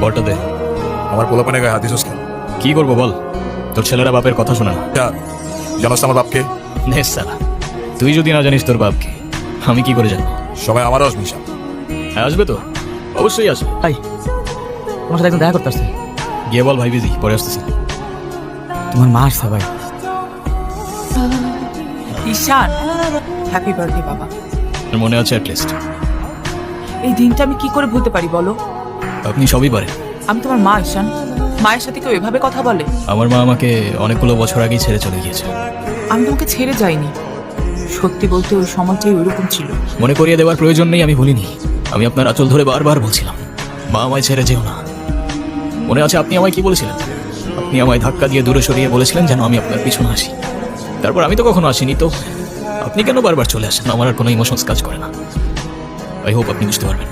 বলটা দে। আমার পোলাপানে গায়ে হাত দিছস কেন? কি করবো বল, তোর ছেলেরা বাপের কথা শোনে না। জানোস তো আমার বাপকে? নেস সালা, তুই যদি না জানিস তোর বাপকে, আমি কি করে জানবো? সবাই আমারও আসবি সব। হ্যাঁ আসবে তো, অবশ্যই আসবে। ভাই, তোমার সাথে একদম দেখা করতে আসছে। গিয়ে বল ভাই বিজি, পরে আসতেছে। তোমার মা আসছে ভাই। ঈশান, হ্যাপি বার্থডে বাবা। তোর মনে আছে অ্যাটলিস্ট? এই দিনটা আমি কি করে ভুলতে পারি বলো? আপনি সবই পারেন। আমি তোমার মা ঈশান, মায়ের সাথে কেউ এভাবে কথা বলে? আমার মা আমাকে অনেকগুলো বছর আগেই ছেড়ে চলে গিয়েছে। আমি তোমাকে ছেড়ে যাইনি, সত্যি বলতে ওই সময়টাই ওইরকম ছিল। মনে করিয়ে দেওয়ার প্রয়োজন নেই, আমি ভুলিনি। আমি আপনার আঁচল ধরে বারবার বলছিলাম, মা আমায় ছেড়ে যেও না। মনে আছে আপনি আমায় কি বলেছিলেন? আপনি আমায় ধাক্কা দিয়ে দূরে সরিয়ে বলেছিলেন যেন আমি আপনার পিছনে আসি। তারপর আমি তো কখনো আসিনি, তো আপনি কেন বারবার চলে আসেন? আমার আর কোনো ইমোশনস কাজ করে না। আই হোপ আপনি বুঝতে পারবেন।